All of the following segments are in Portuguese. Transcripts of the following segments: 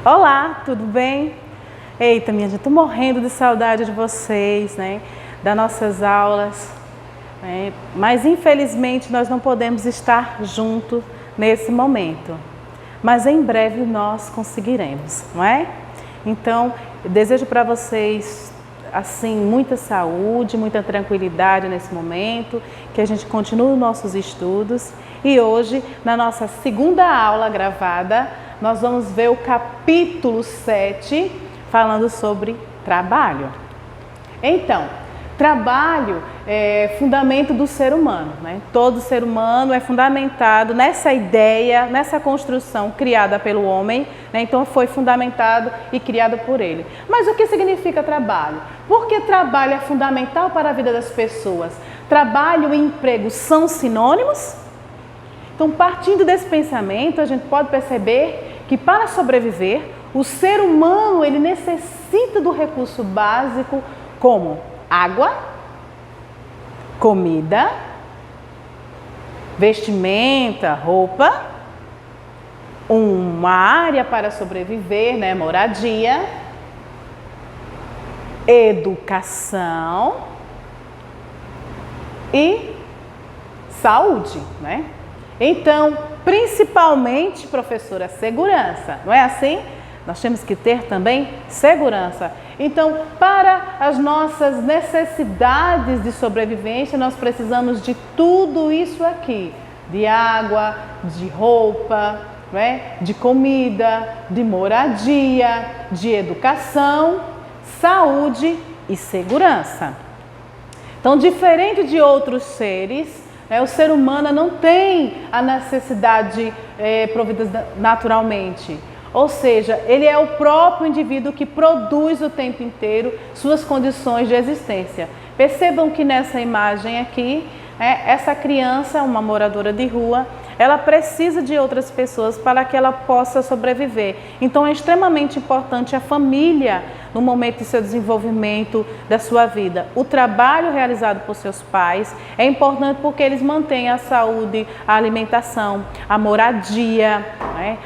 Olá, tudo bem? Eita, minha gente, tô morrendo de saudade de vocês, né? Das nossas aulas, né? Mas infelizmente nós não podemos estar juntos nesse momento. Mas em breve nós conseguiremos, não é? Então, eu desejo para vocês, assim, muita saúde, muita tranquilidade nesse momento, que a gente continue os nossos estudos. E hoje, na nossa segunda aula gravada, nós vamos ver o capítulo 7, falando sobre trabalho. Então, trabalho é fundamento do ser humano, né? Todo ser humano é fundamentado nessa ideia, nessa construção criada pelo homem, né? Então foi fundamentado e criado por ele. Mas o que significa trabalho? Porque trabalho é fundamental para a vida das pessoas. Trabalho e emprego são sinônimos? Então, partindo desse pensamento, a gente pode perceber que para sobreviver, o ser humano ele necessita do recurso básico como água, comida, vestimenta, roupa, uma área para sobreviver, né, moradia, educação e saúde, né? Então, principalmente, professora, segurança, não é assim? Nós temos que ter também segurança. Então, para as nossas necessidades de sobrevivência, nós precisamos de tudo isso aqui, de água, de roupa, né? De comida, de moradia, de educação, saúde e segurança. Então, diferente de outros seres, o ser humano não tem a necessidade provida naturalmente. Ou seja, ele é o próprio indivíduo que produz o tempo inteiro suas condições de existência. Percebam que nessa imagem aqui, essa criança, uma moradora de rua, ela precisa de outras pessoas para que ela possa sobreviver. Então é extremamente importante a família no momento do seu desenvolvimento da sua vida. O trabalho realizado por seus pais é importante porque eles mantêm a saúde, a alimentação, a moradia, né?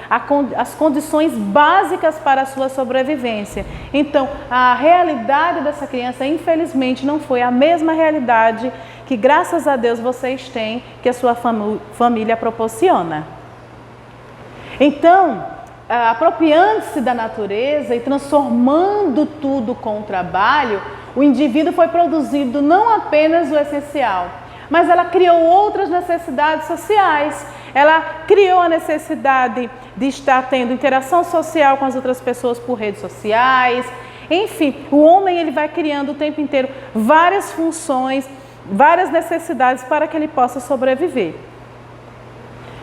As condições básicas para a sua sobrevivência. Então, a realidade dessa criança, infelizmente, não foi a mesma realidade que, graças a Deus, vocês têm, que a sua família proporciona. Então, apropriando-se da natureza e transformando tudo com o trabalho, o indivíduo foi produzindo não apenas o essencial, mas ela criou outras necessidades sociais. Ela criou a necessidade de estar tendo interação social com as outras pessoas por redes sociais. Enfim, o homem ele vai criando o tempo inteiro várias funções, várias necessidades para que ele possa sobreviver.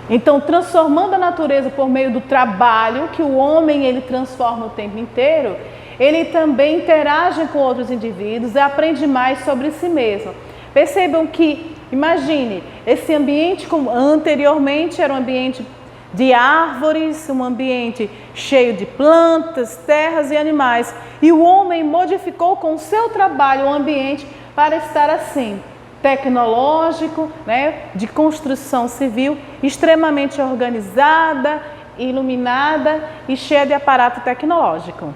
Então, transformando a natureza por meio do trabalho, que o homem ele transforma o tempo inteiro, ele também interage com outros indivíduos e aprende mais sobre si mesmo. Percebam que, imagine, esse ambiente como anteriormente era um ambiente de árvores, um ambiente cheio de plantas, terras e animais. E o homem modificou com o seu trabalho o ambiente para estar assim, tecnológico, né, de construção civil, extremamente organizada, iluminada e cheia de aparato tecnológico.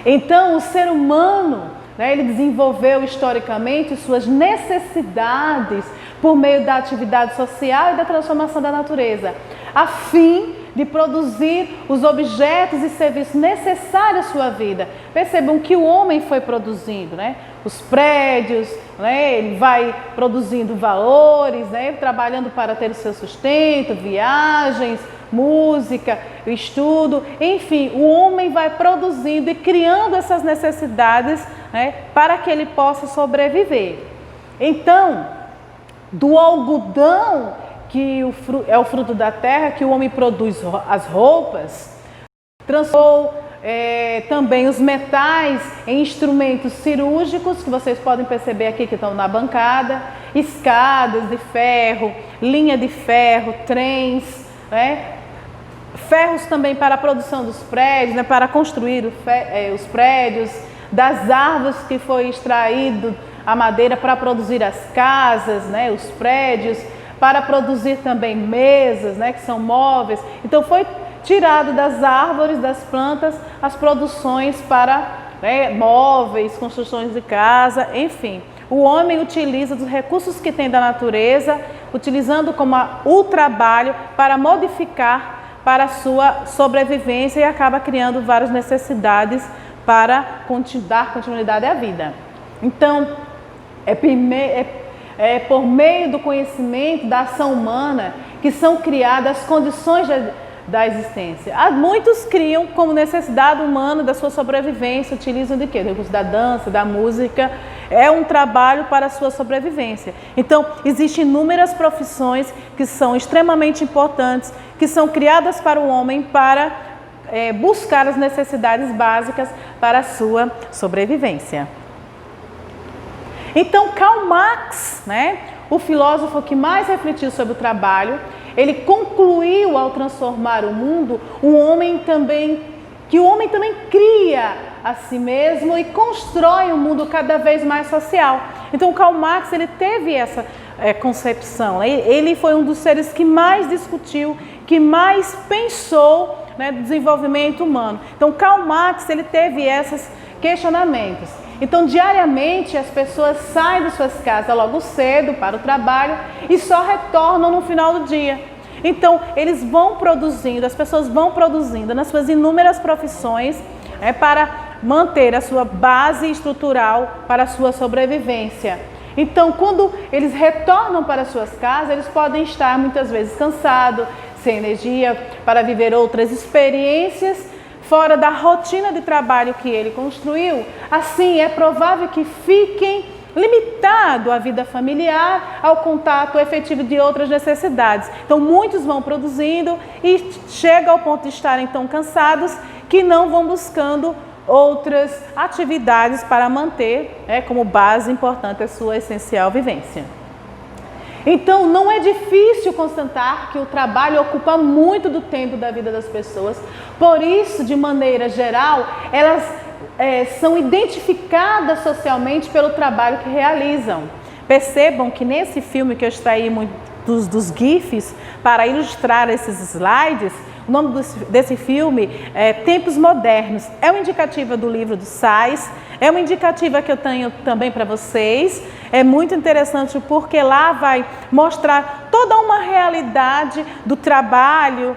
Então, o ser humano, né, ele desenvolveu historicamente suas necessidades por meio da atividade social e da transformação da natureza, a fim de produzir os objetos e serviços necessários à sua vida. Percebam que o homem foi produzindo, né? Os prédios, né? Ele vai produzindo valores, né? Trabalhando para ter o seu sustento, viagens, música, estudo, enfim, o homem vai produzindo e criando essas necessidades, né? Para que ele possa sobreviver. Então, do algodão, que é o fruto da terra, que o homem produz as roupas, transformou também os metais em instrumentos cirúrgicos, que vocês podem perceber aqui que estão na bancada, escadas de ferro, linha de ferro, trens, né? Ferros também para a produção dos prédios, né? Para construir os prédios, das árvores que foi extraído a madeira para produzir as casas, né? Os prédios, para produzir também mesas, né? Que são móveis. Então foi tirado das árvores, das plantas, as produções para móveis, construções de casa, enfim. O homem utiliza dos recursos que tem da natureza, utilizando como o trabalho para modificar para a sua sobrevivência e acaba criando várias necessidades para dar continuidade à vida. Então, é por meio do conhecimento da ação humana que são criadas as condições da existência. Muitos criam como necessidade humana da sua sobrevivência, utilizam de quê? Do recurso da dança, da música, é um trabalho para a sua sobrevivência. Então, existem inúmeras profissões que são extremamente importantes, que são criadas para o homem para buscar as necessidades básicas para a sua sobrevivência. Então, Karl Marx, o filósofo que mais refletiu sobre o trabalho, ele concluiu ao transformar o mundo, que o homem também cria a si mesmo e constrói um mundo cada vez mais social. Então, Karl Marx ele teve essa concepção. Ele foi um dos seres que mais discutiu, que mais pensou no desenvolvimento humano. Então, Karl Marx ele teve esses questionamentos. Então, diariamente, as pessoas saem de suas casas logo cedo para o trabalho e só retornam no final do dia. Então, eles vão produzindo, as pessoas vão produzindo nas suas inúmeras profissões para manter a sua base estrutural para a sua sobrevivência. Então, quando eles retornam para suas casas, eles podem estar muitas vezes cansados, sem energia para viver outras experiências fora da rotina de trabalho que ele construiu. Assim, é provável que fiquem limitados à vida familiar, ao contato efetivo de outras necessidades. Então, muitos vão produzindo e chegam ao ponto de estarem tão cansados que não vão buscando outras atividades para manter como base importante a sua essencial vivência. Então, não é difícil constatar que o trabalho ocupa muito do tempo da vida das pessoas. Por isso, de maneira geral, elas são identificadas socialmente pelo trabalho que realizam. Percebam que nesse filme que eu extraí dos GIFs para ilustrar esses slides, o nome desse filme é Tempos Modernos. É uma indicativa do livro do Sais, é uma indicativa que eu tenho também para vocês. É muito interessante porque lá vai mostrar toda uma realidade do trabalho,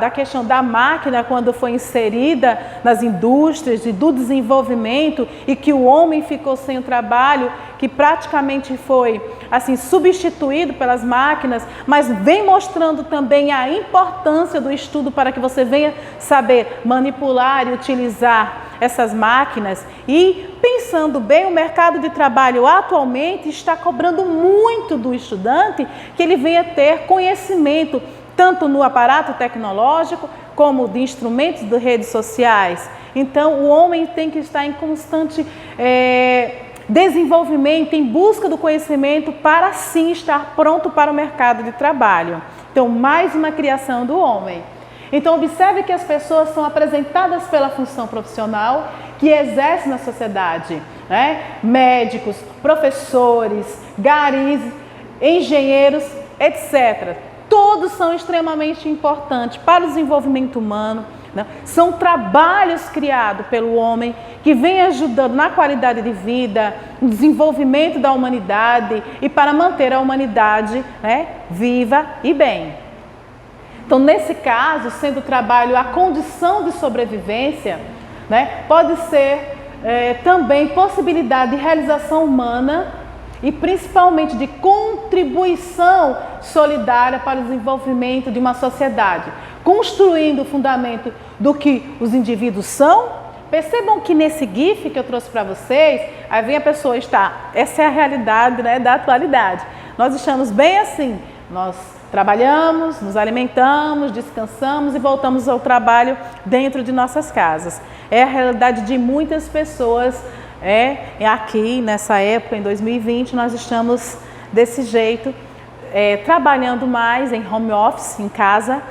da questão da máquina quando foi inserida nas indústrias e do desenvolvimento e que o homem ficou sem o trabalho, que praticamente foi assim substituído pelas máquinas, mas vem mostrando também a importância do estudo para que você venha saber manipular e utilizar essas máquinas. E pensando bem, o mercado de trabalho atualmente está cobrando muito do estudante que ele venha ter conhecimento tanto no aparato tecnológico como de instrumentos de redes sociais. Então, o homem tem que estar em constante desenvolvimento, em busca do conhecimento para sim estar pronto para o mercado de trabalho. Então, mais uma criação do homem. Então, observe que as pessoas são apresentadas pela função profissional que exerce na sociedade, médicos, professores, garis, engenheiros, etc. Todos são extremamente importantes para o desenvolvimento humano. São trabalhos criados pelo homem que vem ajudando na qualidade de vida, no desenvolvimento da humanidade e para manter a humanidade viva e bem. Então, nesse caso, sendo o trabalho a condição de sobrevivência, pode ser também possibilidade de realização humana e principalmente de contribuição solidária para o desenvolvimento de uma sociedade, construindo o fundamento do que os indivíduos são. Percebam que nesse GIF que eu trouxe para vocês, aí vem a pessoa essa é a realidade da atualidade. Nós estamos bem assim, nós trabalhamos, nos alimentamos, descansamos e voltamos ao trabalho dentro de nossas casas. É a realidade de muitas pessoas. Aqui nessa época, em 2020, nós estamos desse jeito, trabalhando mais em home office, em casa,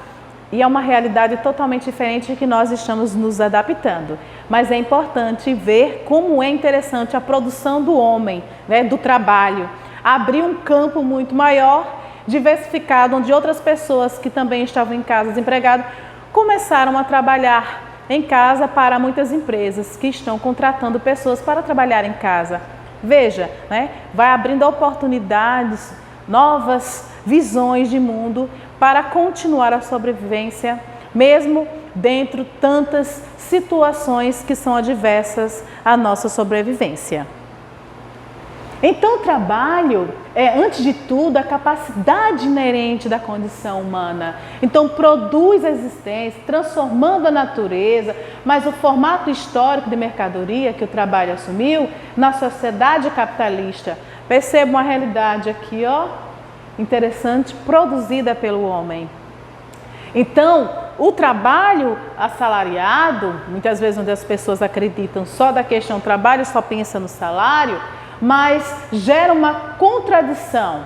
e é uma realidade totalmente diferente que nós estamos nos adaptando. Mas é importante ver como é interessante a produção do homem, do trabalho, abrir um campo muito maior, diversificado, onde outras pessoas que também estavam em casa desempregadas começaram a trabalhar em casa para muitas empresas que estão contratando pessoas para trabalhar em casa. Veja, né? Vai abrindo oportunidades, novas visões de mundo para continuar a sobrevivência, mesmo dentro de tantas situações que são adversas à nossa sobrevivência. Então, o trabalho é, antes de tudo, a capacidade inerente da condição humana. Então, produz a existência, transformando a natureza, mas o formato histórico de mercadoria que o trabalho assumiu na sociedade capitalista. Percebam a realidade aqui, ó, interessante, produzida pelo homem. Então, o trabalho assalariado, muitas vezes onde as pessoas acreditam só da questão trabalho, só pensa no salário, mas gera uma contradição,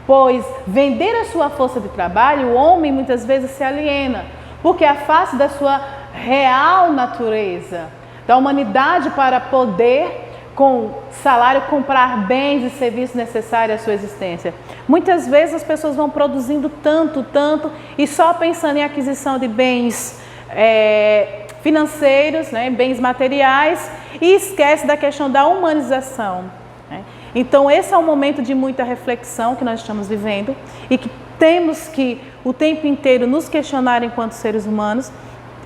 pois vender a sua força de trabalho, o homem muitas vezes se aliena, porque afasta da sua real natureza, da humanidade para poder, com salário, comprar bens e serviços necessários à sua existência. Muitas vezes as pessoas vão produzindo tanto, e só pensando em aquisição de bens financeiros, né, bens materiais, e esquece da questão da humanização, né? Então esse é um momento de muita reflexão que nós estamos vivendo e que temos que o tempo inteiro nos questionar enquanto seres humanos,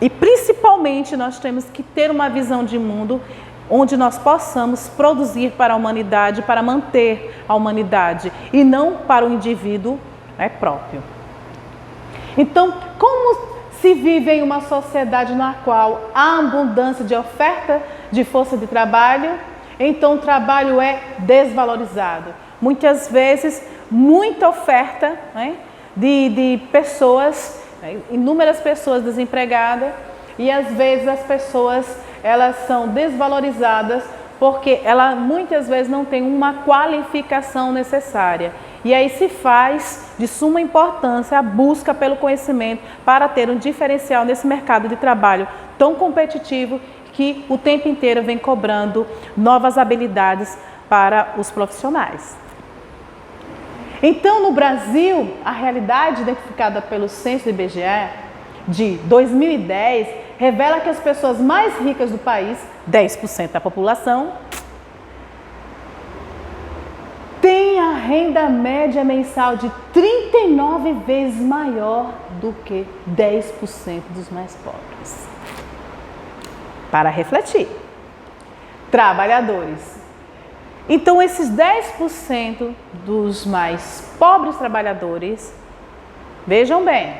e principalmente nós temos que ter uma visão de mundo onde nós possamos produzir para a humanidade, para manter a humanidade e não para o indivíduo, né, próprio. Então, como se vive em uma sociedade na qual há abundância de oferta de força de trabalho, então o trabalho é desvalorizado. Muitas vezes, muita oferta, né, de pessoas, né, inúmeras pessoas desempregadas, e às vezes as pessoas elas são desvalorizadas porque ela muitas vezes não tem uma qualificação necessária. E aí se faz de suma importância a busca pelo conhecimento para ter um diferencial nesse mercado de trabalho tão competitivo que o tempo inteiro vem cobrando novas habilidades para os profissionais. Então, no Brasil, a realidade identificada pelo censo do IBGE de 2010 revela que as pessoas mais ricas do país, 10% da população, têm a renda média mensal de 39 vezes maior do que 10% dos mais pobres. Para refletir, trabalhadores. Então, esses 10% dos mais pobres trabalhadores, vejam bem,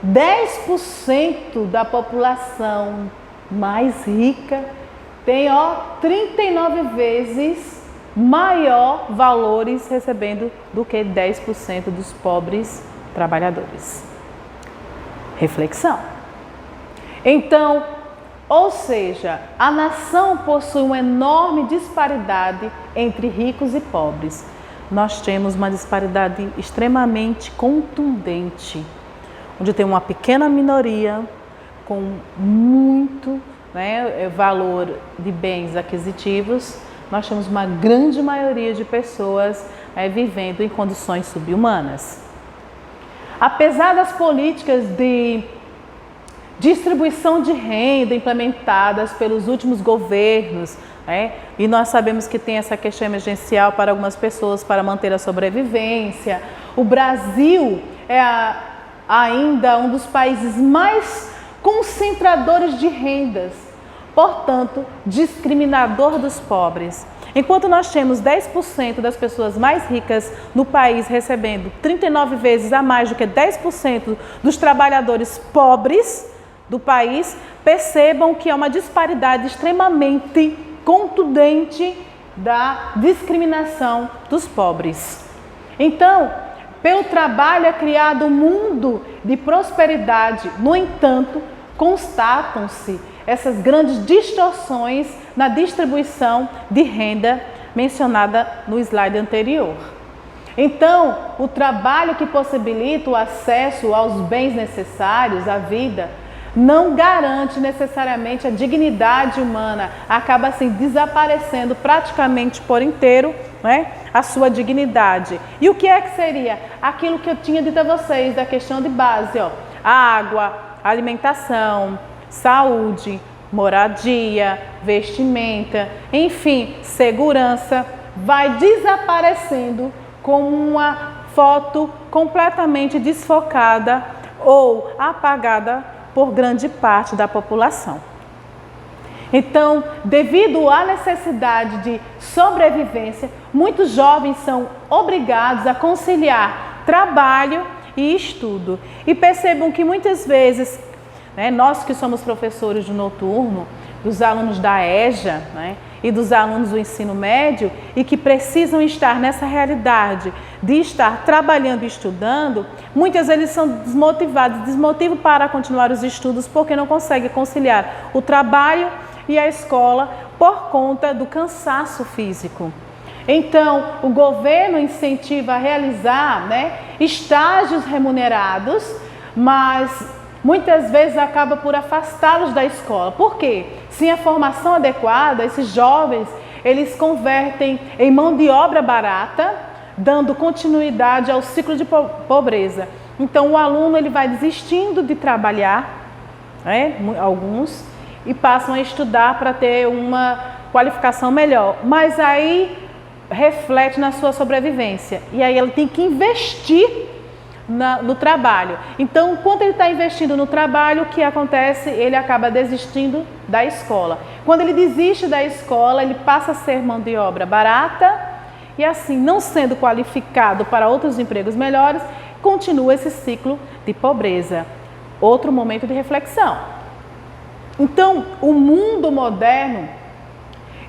10% da população mais rica tem 39 vezes maior valores recebendo do que 10% dos pobres trabalhadores. Reflexão. Então, ou seja, a nação possui uma enorme disparidade entre ricos e pobres. Nós temos uma disparidade extremamente contundente, onde tem uma pequena minoria com muito, né, valor de bens aquisitivos. Nós temos uma grande maioria de pessoas vivendo em condições subhumanas. Apesar das políticas de distribuição de renda implementadas pelos últimos governos, né? E nós sabemos que tem essa questão emergencial para algumas pessoas para manter a sobrevivência. O Brasil é ainda um dos países mais concentradores de rendas, portanto, discriminador dos pobres. Enquanto nós temos 10% das pessoas mais ricas no país recebendo 39 vezes a mais do que 10% dos trabalhadores pobres do país, percebam que é uma disparidade extremamente contundente da discriminação dos pobres. Então, pelo trabalho é criado um mundo de prosperidade. No entanto, constatam-se essas grandes distorções na distribuição de renda mencionada no slide anterior. Então, o trabalho que possibilita o acesso aos bens necessários à vida não garante necessariamente a dignidade humana, acaba assim desaparecendo praticamente por inteiro, né, a sua dignidade. E o que é que seria? Aquilo que eu tinha dito a vocês, da questão de base, ó, água, alimentação, saúde, moradia, vestimenta, enfim, segurança, vai desaparecendo como uma foto completamente desfocada ou apagada por grande parte da população. Então, devido à necessidade de sobrevivência, muitos jovens são obrigados a conciliar trabalho e estudo. E percebam que muitas vezes, nós que somos professores do noturno, dos alunos da EJA, e dos alunos do ensino médio e que precisam estar nessa realidade de estar trabalhando e estudando, muitas vezes são desmotivam para continuar os estudos porque não conseguem conciliar o trabalho e a escola por conta do cansaço físico. Então, o governo incentiva a realizar estágios remunerados, mas muitas vezes acaba por afastá-los da escola. Por quê? Sem a formação adequada, esses jovens, eles convertem em mão de obra barata, dando continuidade ao ciclo de pobreza. Então, o aluno ele vai desistindo de trabalhar, alguns, e passam a estudar para ter uma qualificação melhor. Mas aí reflete na sua sobrevivência. E aí ele tem que investir no trabalho. Então, quando ele está investindo no trabalho, o que acontece? Ele acaba desistindo da escola. Quando ele desiste da escola, ele passa a ser mão de obra barata e assim, não sendo qualificado para outros empregos melhores, continua esse ciclo de pobreza. Outro momento de reflexão. Então, o mundo moderno,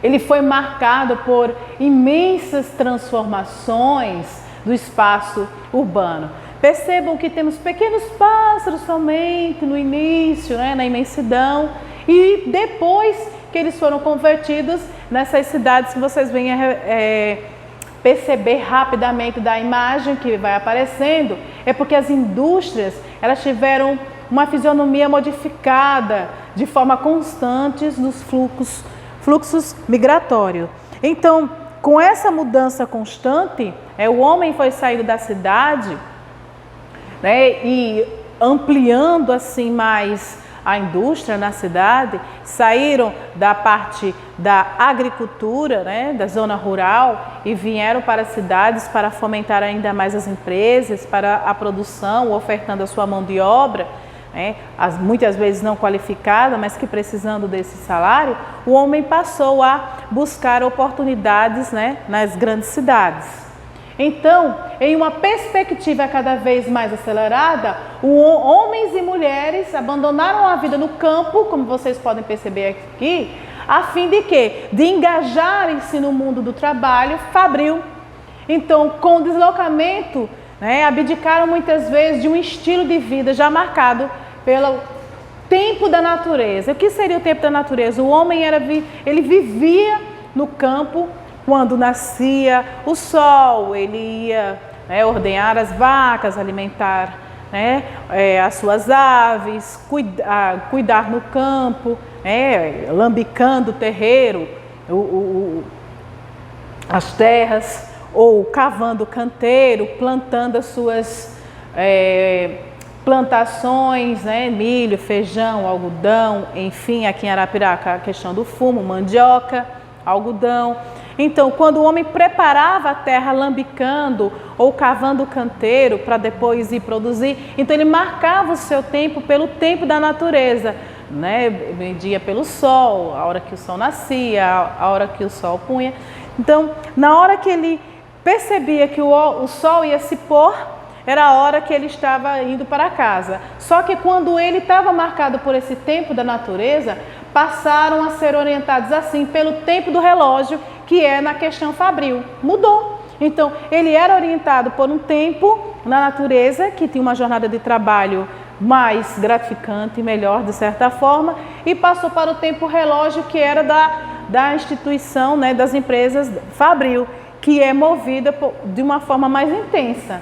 ele foi marcado por imensas transformações do espaço urbano. Percebam que temos pequenos pássaros somente no início, na imensidão, e depois que eles foram convertidos nessas cidades que vocês vêm perceber rapidamente da imagem que vai aparecendo, é porque as indústrias elas tiveram uma fisionomia modificada de forma constante nos fluxos migratórios. Então, com essa mudança constante, o homem foi saindo da cidade, e ampliando assim mais a indústria na cidade, saíram da parte da agricultura, da zona rural e vieram para as cidades para fomentar ainda mais as empresas, para a produção, ofertando a sua mão de obra, muitas vezes não qualificada, mas que precisando desse salário, o homem passou a buscar oportunidades nas grandes cidades. Então, em uma perspectiva cada vez mais acelerada, homens e mulheres abandonaram a vida no campo, como vocês podem perceber aqui, a fim de quê? De engajarem-se no mundo do trabalho fabril. Então, com o deslocamento, abdicaram muitas vezes de um estilo de vida já marcado pelo tempo da natureza. O que seria o tempo da natureza? O homem ele vivia no campo. Quando nascia o sol, ele ia ordenhar as vacas, alimentar as suas aves, cuidar no campo, lambicando o terreiro, as terras, ou cavando o canteiro, plantando as suas plantações, milho, feijão, algodão, enfim, aqui em Arapiraca a questão do fumo, mandioca, algodão. Então, quando o homem preparava a terra lambicando ou cavando o canteiro para depois ir produzir, então ele marcava o seu tempo pelo tempo da natureza, media pelo sol, a hora que o sol nascia, a hora que o sol punha. Então, na hora que ele percebia que o sol ia se pôr, era a hora que ele estava indo para casa. Só que quando ele estava marcado por esse tempo da natureza, passaram a ser orientados assim pelo tempo do relógio, que é na questão fabril. Mudou. Então, ele era orientado por um tempo na natureza, que tinha uma jornada de trabalho mais gratificante e melhor, de certa forma, e passou para o tempo relógio, que era da instituição, das empresas fabril, que é movida de uma forma mais intensa.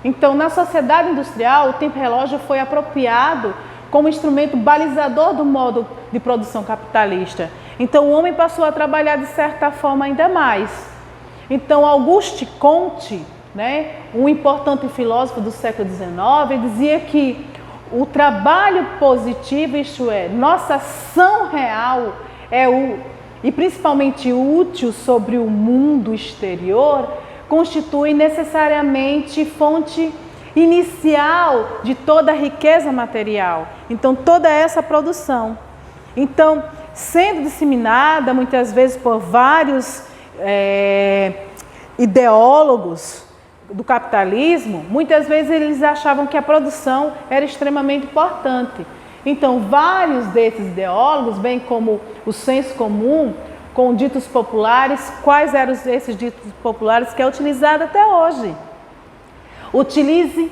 Então, na sociedade industrial, o tempo relógio foi apropriado como instrumento balizador do modo de produção capitalista. Então, o homem passou a trabalhar de certa forma ainda mais. Então, Auguste Comte, um importante filósofo do século XIX, dizia que o trabalho positivo, isto é, nossa ação real e principalmente útil sobre o mundo exterior, constitui necessariamente fonte inicial de toda a riqueza material. Então, toda essa produção. Então, sendo disseminada muitas vezes por vários ideólogos do capitalismo, muitas vezes eles achavam que a produção era extremamente importante. Então, vários desses ideólogos, bem como o senso comum, com ditos populares, quais eram esses ditos populares que é utilizado até hoje? Utilize,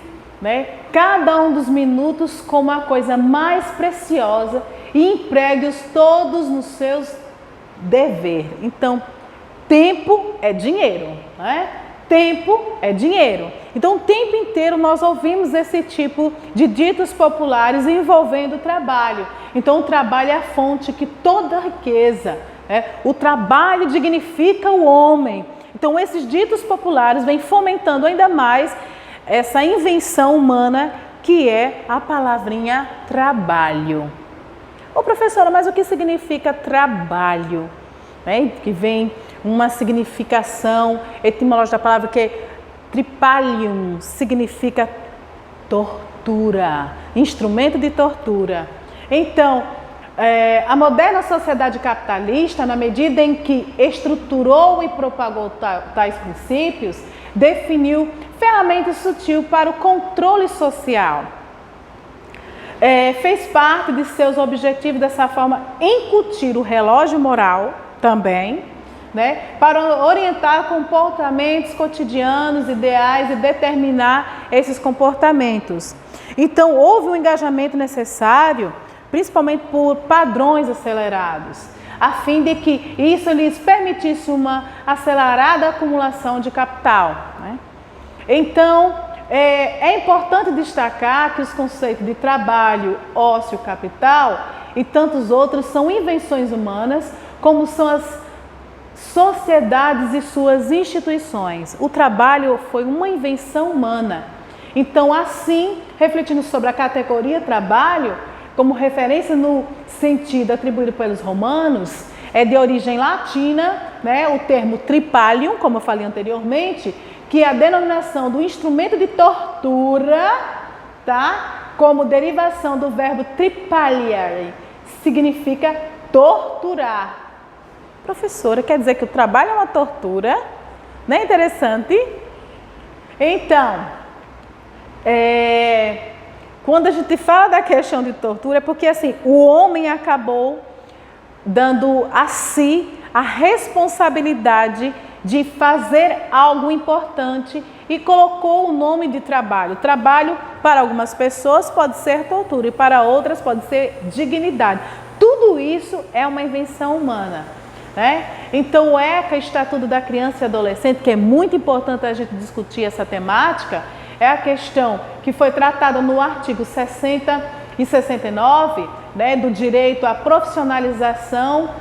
cada um dos minutos como a coisa mais preciosa e empregue-os todos nos seus deveres. Então, tempo é dinheiro, Tempo é dinheiro. Então, o tempo inteiro nós ouvimos esse tipo de ditos populares envolvendo o trabalho. Então, o trabalho é a fonte que toda riqueza, o trabalho dignifica o homem. Então, esses ditos populares vêm fomentando ainda mais essa invenção humana que é a palavrinha trabalho. Ô professora, mas o que significa trabalho? Que vem uma significação etimológica da palavra que é tripalium, significa tortura, instrumento de tortura. Então, a moderna sociedade capitalista, na medida em que estruturou e propagou tais princípios, definiu ferramenta sutil para o controle social. Fez parte de seus objetivos, dessa forma, incutir o relógio moral também, para orientar comportamentos cotidianos, ideais e determinar esses comportamentos. Então, houve um engajamento necessário, principalmente por padrões acelerados, a fim de que isso lhes permitisse uma acelerada acumulação de capital. Então, é importante destacar que os conceitos de trabalho, ócio, capital e tantos outros são invenções humanas, como são as sociedades e suas instituições. O trabalho foi uma invenção humana. Então, assim, refletindo sobre a categoria trabalho, como referência no sentido atribuído pelos romanos, é de origem latina, o termo tripalium, como eu falei anteriormente, que é a denominação do instrumento de tortura, como derivação do verbo tripaliare, significa torturar. Professora, quer dizer que o trabalho é uma tortura? Não é interessante? Então, quando a gente fala da questão de tortura, é porque assim, o homem acabou dando a si a responsabilidade de fazer algo importante e colocou o nome de trabalho. Trabalho, para algumas pessoas, pode ser tortura e para outras pode ser dignidade. Tudo isso é uma invenção humana. Então, o ECA, Estatuto da Criança e Adolescente, que é muito importante a gente discutir essa temática, é a questão que foi tratada no artigo 60 e 69, do direito à profissionalização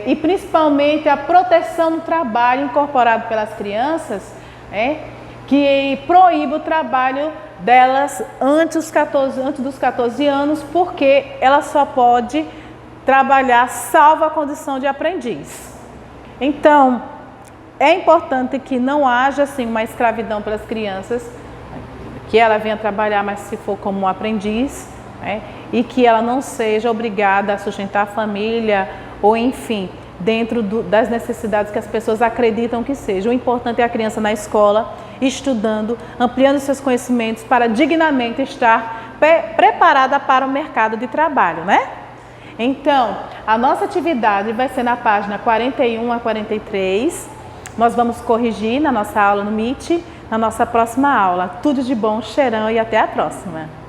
e principalmente a proteção no trabalho incorporado pelas crianças, que proíbe o trabalho delas antes dos 14 anos, porque ela só pode trabalhar salvo a condição de aprendiz. Então, é importante que não haja assim uma escravidão para as crianças, que ela venha trabalhar, mas se for como um aprendiz, e que ela não seja obrigada a sustentar a família ou enfim, dentro das necessidades que as pessoas acreditam que seja. O importante é a criança na escola, estudando, ampliando seus conhecimentos para dignamente estar preparada para o mercado de trabalho, Então, a nossa atividade vai ser na página 41 a 43. Nós vamos corrigir na nossa aula no Meet, na nossa próxima aula. Tudo de bom, cheirão e até a próxima!